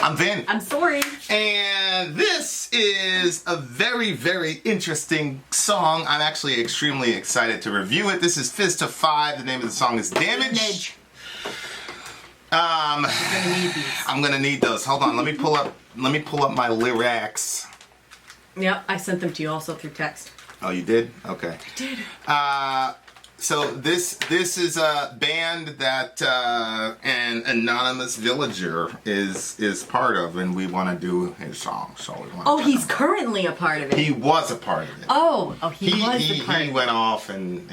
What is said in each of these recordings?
I'm Vin. I'm Sori. And this is a very, very interesting song. I'm actually extremely excited to review it. This is Fist of Five. The name of the song is Damage. You're gonna need these. I'm gonna need those. Hold on, let me pull up my lyrics. Yep, I sent them to you also through text. Oh, you did? Okay. I did. So this is a band that an anonymous villager is part of, and we want to do his song. So we want. Oh, he's currently a part of it. He was a part of it. Oh, he was a part of it. He went off and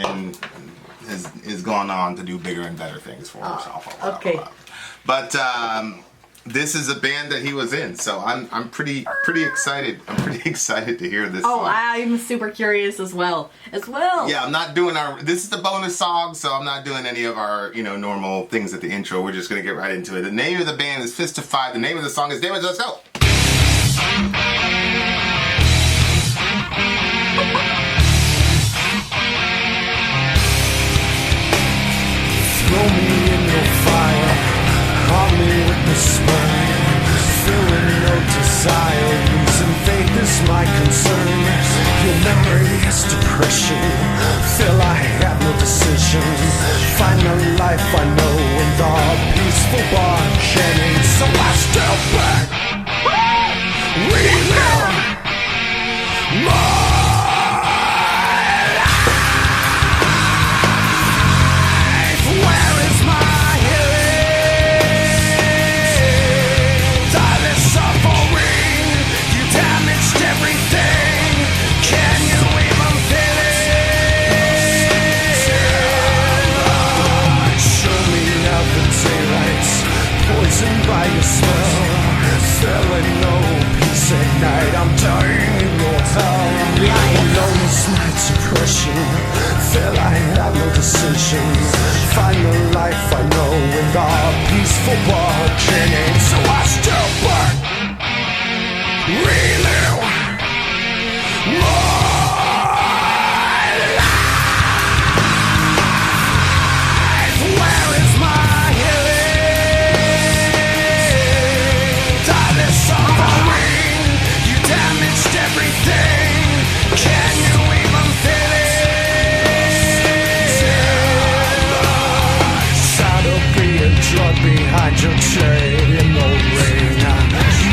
has gone on to do bigger and better things for himself. Okay. But this is a band that he was in, so I'm pretty excited. I'm pretty excited to hear this song. I'm super curious as well. Yeah, I'm not doing this is the bonus song, so I'm not doing any of our, normal things at the intro. We're just gonna get right into it. The name of the band is Fist of Five. The name of the song is Damage. Let's go. Throw me in your fire, call me with the spur, feeling no desire, losing faith is my concern. Your memory is depression, feel I have no decision. Find the life I know in the peaceful bargaining, so I step back, relive my by your smell, feeling no peace at night. I'm dying in your hell. Alone is my depression. Feel I have no decision. Find the life I know in the peaceful bargaining. So I still burn, relive my life. Where is my suffering? You damaged everything. Can you even feel it? Saddle being drug behind your chain in the rain.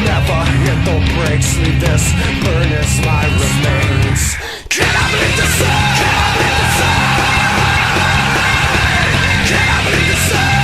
Never hit the brakes. Leave this burn as my remains. Can I believe the sun? Can I believe the sun? Can I believe the sun?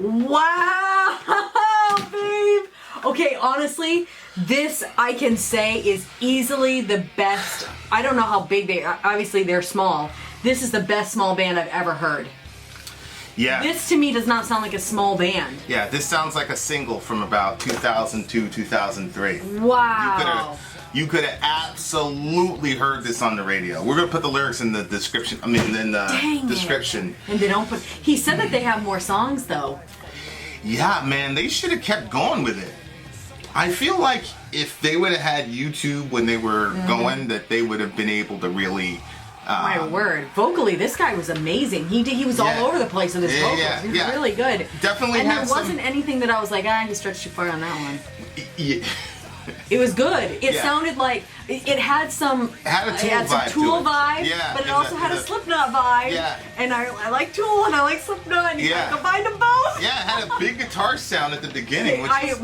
Wow, babe. Okay, honestly, this I can say is easily the best. I don't know how big they are. Obviously, they're small. This is the best small band I've ever heard. Yeah. This to me does not sound like a small band. Yeah, this sounds like a single from about 2002, 2003. Wow. You could have absolutely heard this on the radio. We're gonna put the lyrics in the description. In the description. And they don't put. He said that they have more songs though. Yeah, man, they should have kept going with it. I feel like if they would have had YouTube when they were going, that they would have been able to really. My word, vocally, this guy was amazing. He was all over the place with his vocals. He was really good. Definitely. And there wasn't anything that I was like, he stretched too far on that one. Yeah. It was good. It Yeah. sounded like it had some. It had a Tool it had some vibe to Tool it. vibe, Yeah, but it and also had a Slipknot vibe. Yeah. And I like Tool and I like Slipknot. And you Yeah. gotta combine them both. Yeah, it had a big guitar sound at the beginning, which I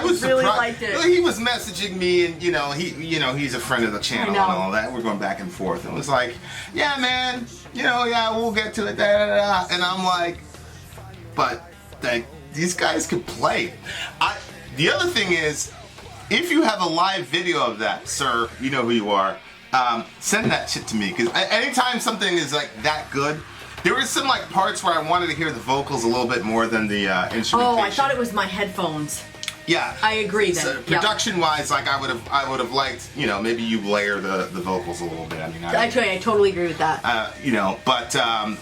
was really surprised. liked it. He was messaging me, and he's a friend of the channel and know. all that. We're going back and forth, and it was like, yeah, man, yeah, we'll get to it. Da, da, da. And I'm like, but these guys could play. The other thing is, if you have a live video of that, sir, you know who you are. Send that shit to me, because anytime something is like that good. There were some like parts where I wanted to hear the vocals a little bit more than the instrumentation. Oh, I thought it was my headphones. Yeah, I agree then. So, Yeah. production-wise, like I would have liked, maybe you layer the vocals a little bit. I mean, I totally agree with that. but God,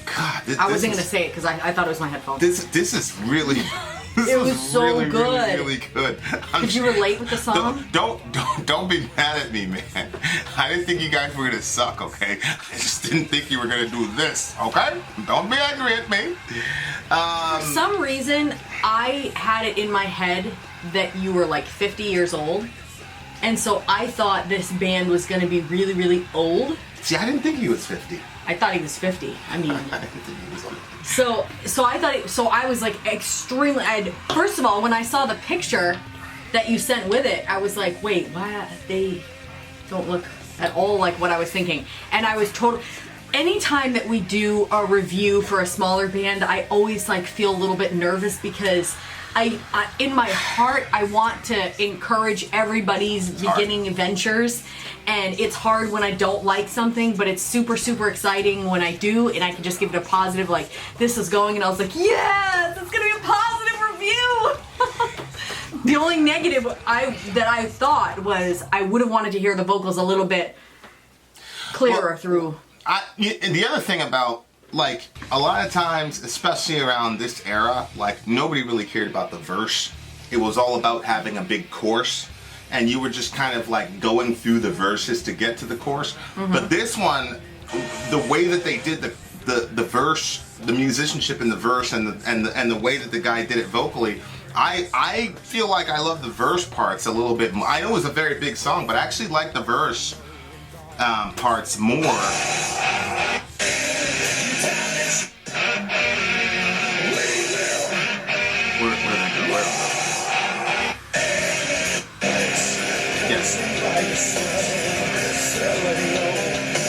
I wasn't gonna say it because I thought it was my headphones. This is really. It was so really, good. Really, really good. Could you relate with the song? Don't be mad at me, man. I didn't think you guys were gonna suck, okay? I just didn't think you were gonna do this, okay? Don't be angry at me. For some reason, I had it in my head that you were like 50 years old. And so I thought this band was going to be really, really old. See, I didn't think he was 50. I thought he was 50. I mean, I didn't think he was 50. so I thought, so I was like extremely, first of all, when I saw the picture that you sent with it, I was like, wait, what? They don't look at all like what I was thinking. And I was anytime that we do a review for a smaller band, I always like feel a little bit nervous because I in my heart, I want to encourage everybody's beginning ventures, and it's hard when I don't like something, but it's super, super exciting when I do, and I can just give it a positive, like, this is going, and I was like, yes, it's gonna be a positive review! The only negative that I thought was I would have wanted to hear the vocals a little bit clearer through. The other thing about, like, a lot of times, especially around this era, like, nobody really cared about the verse. It was all about having a big chorus, and you were just kind of like going through the verses to get to the chorus. Mm-hmm. But this one, the way that they did the verse, the musicianship in the verse, and the way that the guy did it vocally, I feel like I love the verse parts a little bit more. I know it was a very big song, but I actually like the verse parts more.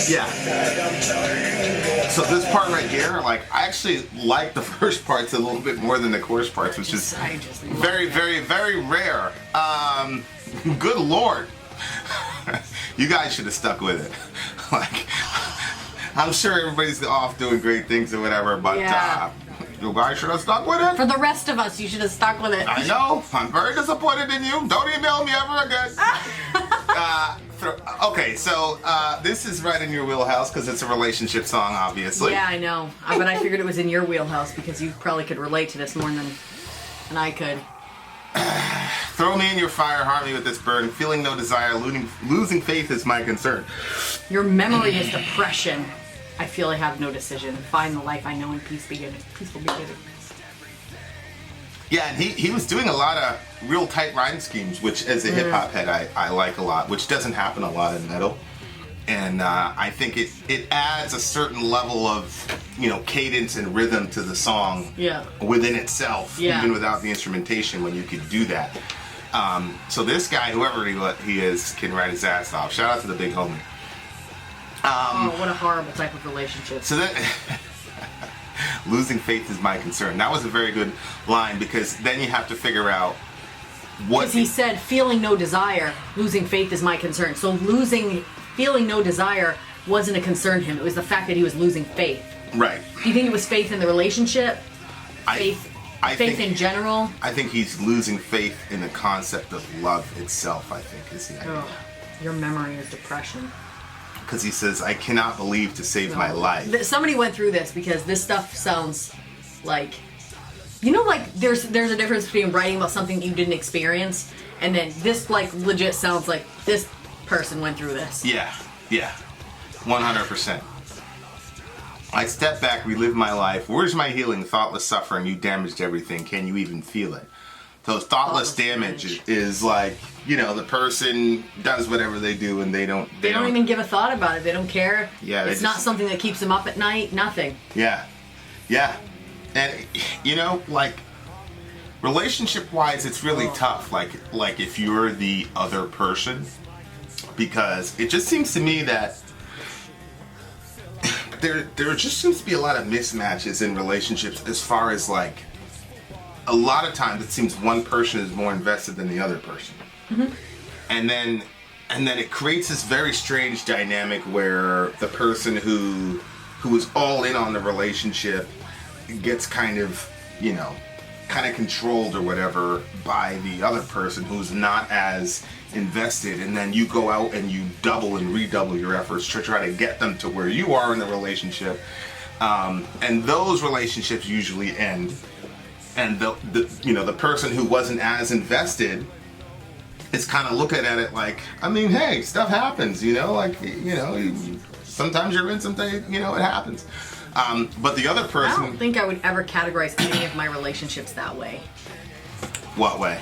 Yeah. So this part right here, like, I actually like the first parts a little bit more than the chorus parts, which is very, very, very rare. Good Lord. You guys should have stuck with it. Like, I'm sure everybody's off doing great things or whatever, but you guys should have stuck with it. For the rest of us, you should have stuck with it. I know. I'm very disappointed in you. Don't email me ever again. Okay, so this is right in your wheelhouse because it's a relationship song, obviously. Yeah, I know. But I figured it was in your wheelhouse because you probably could relate to this more than I could. Throw me in your fire, harm me with this burden. Feeling no desire, losing faith is my concern. Your memory is depression. I feel I have no decision. Find the life I know in peaceful beginning. Yeah, and he was doing a lot of real tight rhyme schemes, which as a hip hop head I like a lot, which doesn't happen a lot in metal. And I think it adds a certain level of, cadence and rhythm to the song within itself, even without the instrumentation, when you could do that. So this guy, whoever he is, can write his ass off. Shout out to the big homie. What a horrible type of relationship. So that losing faith is my concern. That was a very good line, because then you have to figure out what... Because he said, feeling no desire, losing faith is my concern. So feeling no desire wasn't a concern to him. It was the fact that he was losing faith. Right. Do you think it was faith in the relationship? Faith in general? I think he's losing faith in the concept of love itself, I think, is the idea. Oh, your memory is depression. Because he says, I cannot believe to save my life. Somebody went through this, because this stuff sounds like... like there's a difference between writing about something you didn't experience, and then this legit sounds like this person went through this. Yeah. 100%. I step back, relive my life. Where's my healing? Thoughtless suffering. You damaged everything. Can you even feel it? So thoughtless damage is like, you know, the person does whatever they do and they don't even give a thought about it. They don't care. Yeah, it's not something that keeps them up at night. Nothing. Yeah. And you know, like relationship wise, it's really tough. Like if you're the other person, because it just seems to me that there just seems to be a lot of mismatches in relationships as far as like a lot of times it seems one person is more invested than the other person. Mm-hmm. And then it creates this very strange dynamic where the person who is all in on the relationship gets kind of controlled or whatever by the other person who's not as invested, and then you go out and you double and redouble your efforts to try to get them to where you are in the relationship, and those relationships usually end, and the person who wasn't as invested is kind of looking at it like, I mean, hey, stuff happens, sometimes you're in, sometimes it happens. But the other person, I don't think I would ever categorize any of my relationships that way. What way?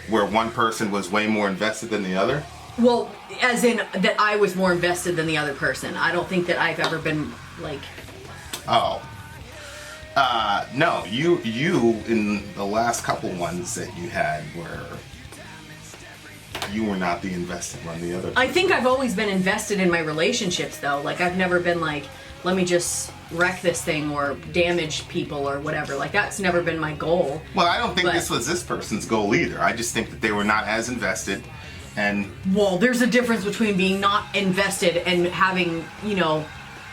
Where one person was way more invested than the other? Well, as in that I was more invested than the other person. I don't think that I've ever been like... Oh. No, you in the last couple ones that you had were... You were not the invested one, the other. I think I've always been invested in my relationships, though. Like, I've never been like, let me just wreck this thing or damage people or whatever. Like, that's never been my goal. Well, I don't think this was this person's goal either. I just think that they were not as invested, and... Well, there's a difference between being not invested and having,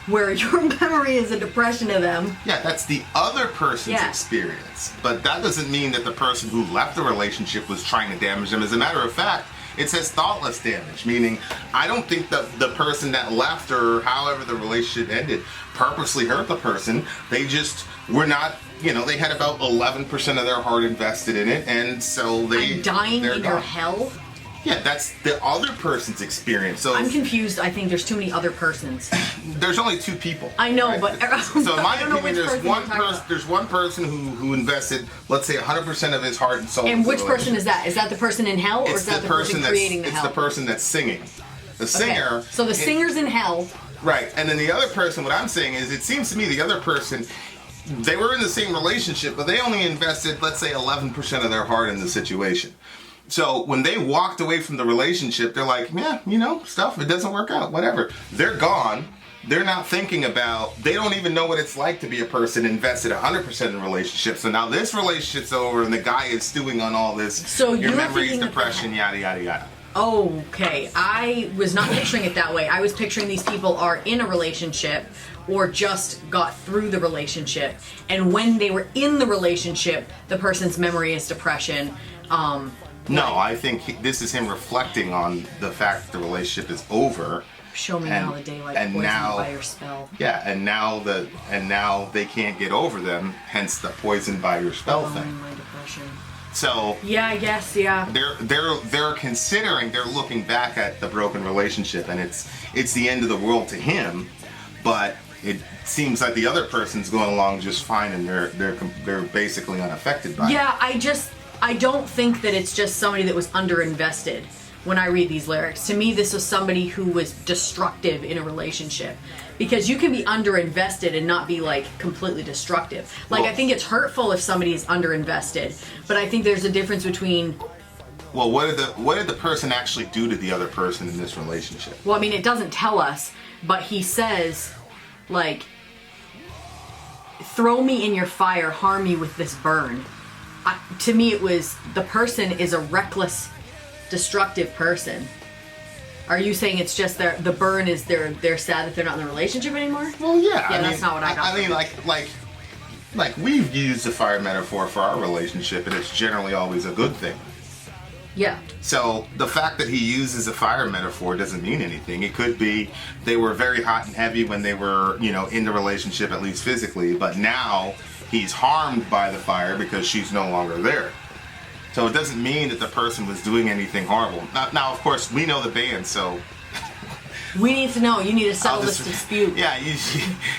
where your memory is a depression of them. Yeah, that's the other person's experience. But that doesn't mean that the person who left the relationship was trying to damage them. As a matter of fact, it says thoughtless damage, meaning I don't think the person that left or however the relationship ended purposely hurt the person. They just were not, they had about 11% of their heart invested in it, and so I'm dying in your hell? Yeah, that's the other person's experience. So I'm confused. I think there's too many other persons. There's only two people. I know, right? but so in my opinion, there's one person who invested, let's say, 100% of his heart and soul. And which person is that? Is that the person in hell, or is that the person creating the hell? It's the person that's singing. The singer. Okay. So the singer's in hell. Right, and then the other person. What I'm saying is, it seems to me the other person, they were in the same relationship, but they only invested, let's say, 11% of their heart in the situation. So when they walked away from the relationship, they're like, yeah, stuff, it doesn't work out, whatever. They're gone. They're not thinking about, they don't even know what it's like to be a person invested 100% in a relationship. So now this relationship's over and the guy is stewing on all this. So your memories, depression, yada, yada, yada. Okay, I was not picturing it that way. I was picturing these people are in a relationship or just got through the relationship. And when they were in the relationship, the person's memory is depression. No, I think this is him reflecting on the fact that the relationship is over. Show me now the daylight poisoned by your spell. Yeah, and now they can't get over them, hence the poison by your spell thing. My depression. So yeah, I guess, yeah. They're considering, they're looking back at the broken relationship, and it's the end of the world to him, but it seems like the other person's going along just fine, and they're basically unaffected by it. Yeah, I don't think that it's just somebody that was underinvested when I read these lyrics. To me, this was somebody who was destructive in a relationship. Because you can be underinvested and not be, like, completely destructive. Like, I think it's hurtful if somebody's underinvested. But I think there's a difference between... Well, what did the person actually do to the other person in this relationship? Well, I mean, it doesn't tell us. But he says, like, throw me in your fire, harm me with this burn. To me, it was, the person is a reckless, destructive person. Are you saying it's just the burn is they're sad that they're not in the relationship anymore? Well, yeah. Yeah, that's not what I got. I mean, like we've used the fire metaphor for our relationship, and it's generally always a good thing. Yeah. So the fact that he uses a fire metaphor doesn't mean anything. It could be they were very hot and heavy when they were, in the relationship, at least physically, but now he's harmed by the fire because she's no longer there. So it doesn't mean that the person was doing anything horrible. Now, of course, we know the band, so... We need to know. You need to settle this dispute. Yeah,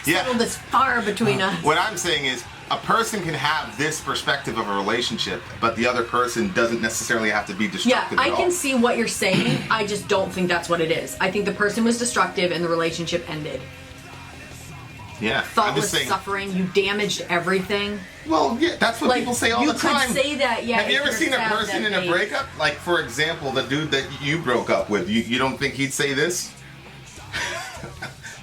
Settle this fire between us. What I'm saying is, a person can have this perspective of a relationship, but the other person doesn't necessarily have to be Yeah, destructive I at can all. see what you're saying. I just don't think that's what it is. I think the person was destructive and the relationship ended. Yeah, I'm Thoughtless just saying. suffering. You damaged everything. Well, yeah, that's what Like, people say all you the time. could say that, yeah. Have you if ever you're seen a sad person that in a they- breakup? Like, for example, the dude that you broke up with. You don't think he'd say this?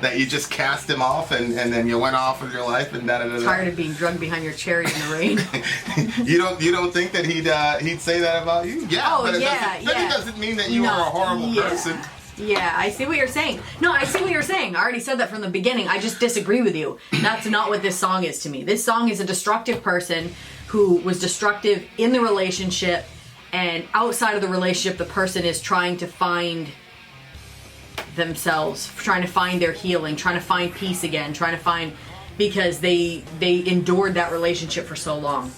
That you just cast him off and then you went off with your life and da da da. Tired of being drugged behind your cherry in the rain. You don't think that he'd say that about you? Yeah, Oh, but yeah, it yeah. doesn't mean that you are a horrible yeah. person. Yeah, I see what you're saying. No, I see what you're saying. I already said that from the beginning. I just disagree with you. That's not what this song is to me. This song is a destructive person who was destructive in the relationship, and outside of the relationship, the person is trying to find themselves, trying to find their healing, trying to find peace again, trying to find, because they endured that relationship for so long.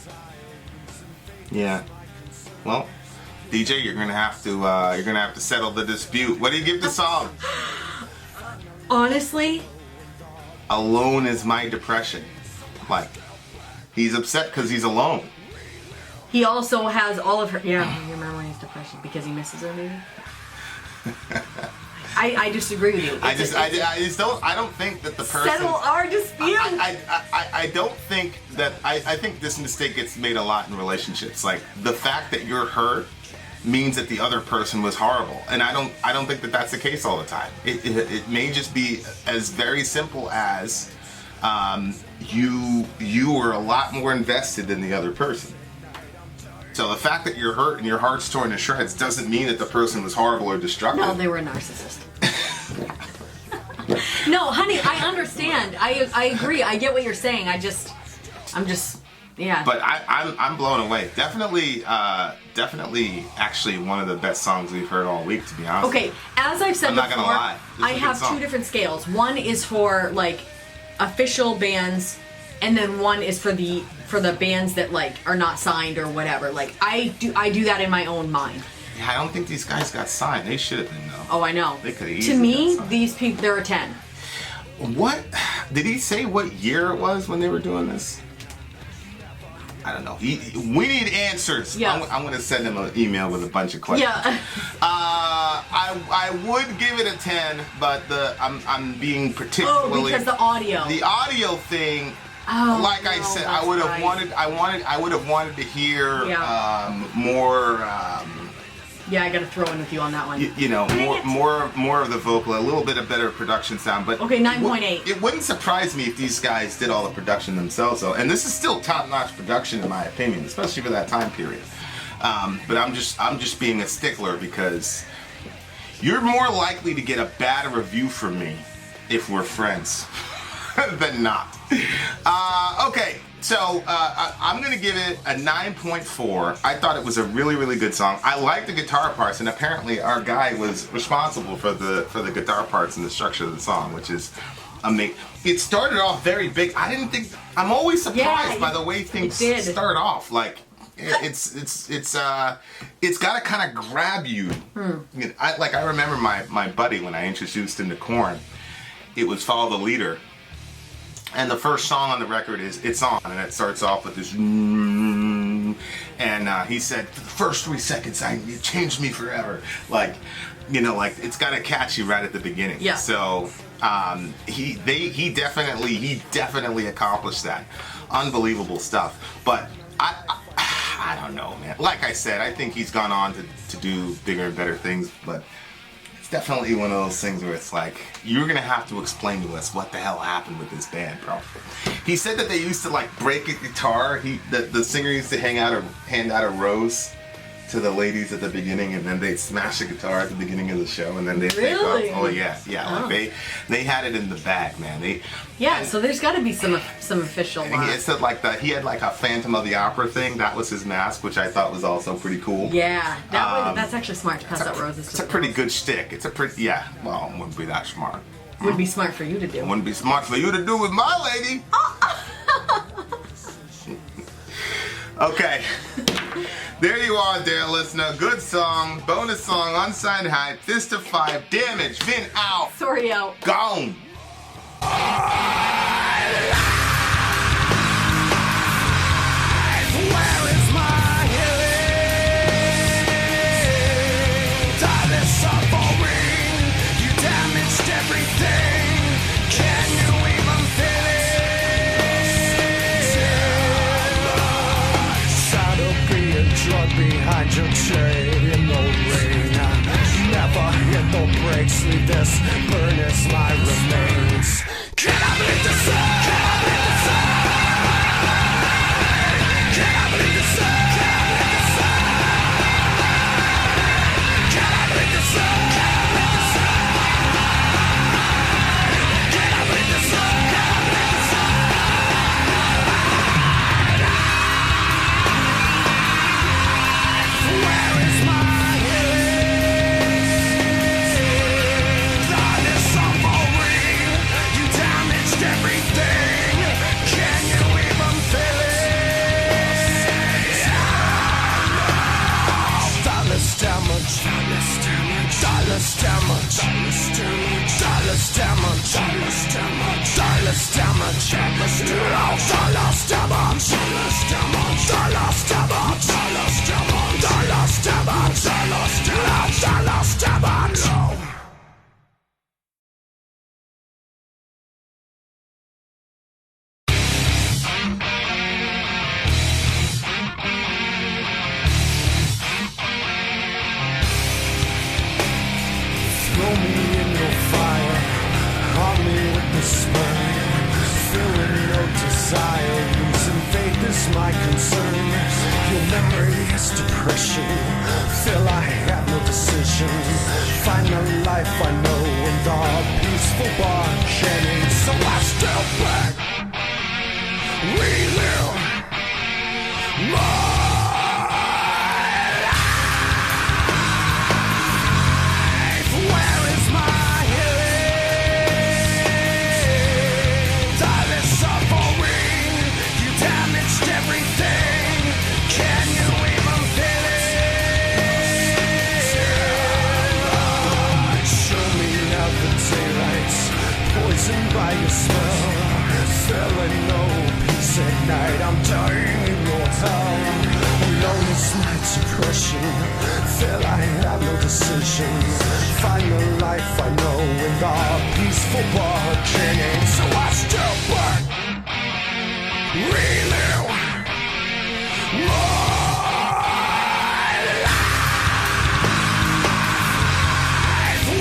Yeah. Well, DJ, you're gonna have to settle the dispute. What do you give the song? Honestly, Alone is my depression. Like, he's upset because he's alone. he also has all of her. Yeah, your memory's depression because he misses her, maybe. I disagree with you. I don't think that the person. Settle our dispute. I don't think that. I think this mistake gets made a lot in relationships. Like, the fact that you're hurt means that the other person was horrible, and I don't think that that's the case all the time. It may just be as very simple as you were a lot more invested than the other person. So the fact that you're hurt and your heart's torn to shreds doesn't mean that the person was horrible or destructive. No, they were a narcissist. No, honey, I understand. I agree. I get what you're saying. I'm just, yeah. But I'm blown away. Definitely, actually one of the best songs we've heard all week, to be honest. Okay, as I've said I'm not before, gonna lie. This I is a good have song. two different scales. One is for like official bands, and then one is for the bands that like are not signed or whatever. Like I do that in my own mind. Yeah, I don't think these guys got signed. They should have been, though. Oh, I know. They could have To easily me, got signed. these people, they're a 10. What? Did he say what year it was when they were doing this? I don't know. We need answers. Yeah. I'm going to send him an email with a bunch of questions. Yeah. I would give it a 10, but I'm being particularly. Oh, because the audio. The audio thing. Oh, like I no, said, that's I would have right. wanted to hear Yeah. more. Yeah, I gotta throw in with you on that one. More of the vocal, a little bit of better production sound. But Okay, 9.8. It wouldn't surprise me if these guys did all the production themselves, though. And this is still top-notch production, in my opinion, especially for that time period. But I'm just being a stickler because you're more likely to get a bad review from me if we're friends than not. Okay. So, I'm going to give it a 9.4. I thought it was a really, really good song. I like the guitar parts, and apparently our guy was responsible for the guitar parts and the structure of the song, which is amazing. It started off very big. I'm always surprised by the way things start off. Like, it's got to kind of grab you. I remember my buddy when I introduced him to Korn. It was Follow the Leader. And the first song on the record is It's On, and it starts off with this and he said, for the first 3 seconds, it changed me forever. Like, it's got to catch you right at the beginning. Yeah. So, he definitely accomplished that. Unbelievable stuff. But I don't know, man. Like I said, I think he's gone on to do bigger and better things, but it's definitely one of those things where it's like, you're gonna have to explain to us what the hell happened with this band, bro. He said that they used to like break a guitar. The singer used to hand out a rose to the ladies at the beginning, and then they'd smash the guitar at the beginning of the show, and then they'd take Really? off. Oh yeah. Oh. Like they had it in the bag, man. So there's got to be some official. He said he had like a Phantom of the Opera thing. That was his mask, which I thought was also pretty cool. Yeah, that's actually smart to pass out roses. It's a pretty good shtick. It's a pretty Well, it wouldn't be that smart. Would be smart for you to do. It wouldn't be smart for you to do with my lady. Okay. There you are, dear listener. Good song, bonus song, unsigned hype, fist of 5, damage, Vin out, Sorry out. gone. Dallas damage, Dallas damage, Dallas damage, Dallas damage, Dallas damage, Dallas damage, Dallas damage, Dallas damage, Dallas damage. Throw me in your fire, caught me with the spur, feeling no desire, losing faith is my concern. Your memory is depression, feel I have no decision. Find a life I know in the peaceful bargaining, so I step back, relive my by your smell, feeling no peace at night. I'm dying in your hell. Alone is my depression. Feel I have no decision. Find the life I know in the peaceful bargaining. So I still back, relive my life.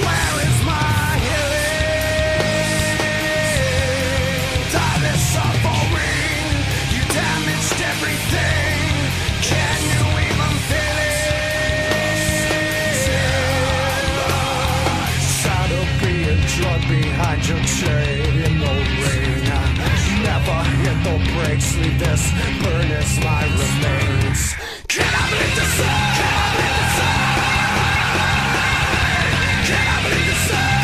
Where is my suffering? You damaged everything. Can you even feel it? Sad of being drugged behind your chain in the rain. Never hit the brakes. Leave this burn as my remains. Can I believe the sun? Can I believe the sun? Can I believe the sun?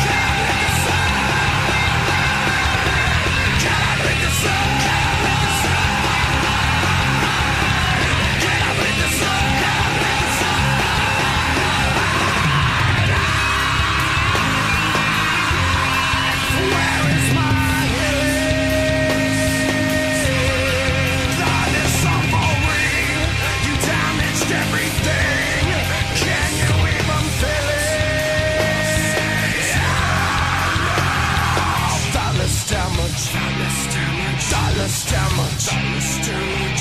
Dallas damage, Dallas damage,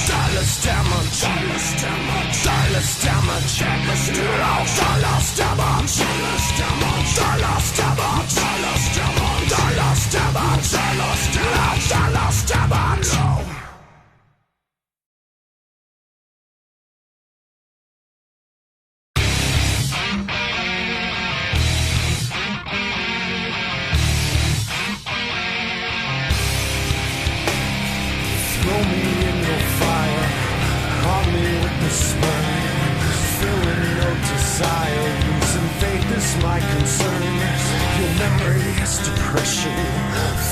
Dallas damage, Dallas damage, Dallas damage, Dallas damage, Dallas damage, Dallas damage, Dallas damage, Dallas damage, Dallas damage, Dallas damage, Dallas damage. Throw me in your fire, caught me with the spur, feeling no desire, losing faith is my concern. Your memory is depression,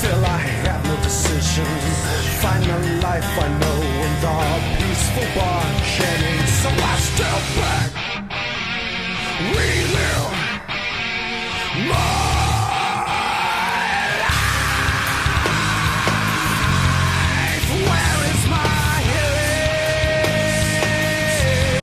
feel I have no decision. Find a life I know in the peaceful bargaining, so I step back,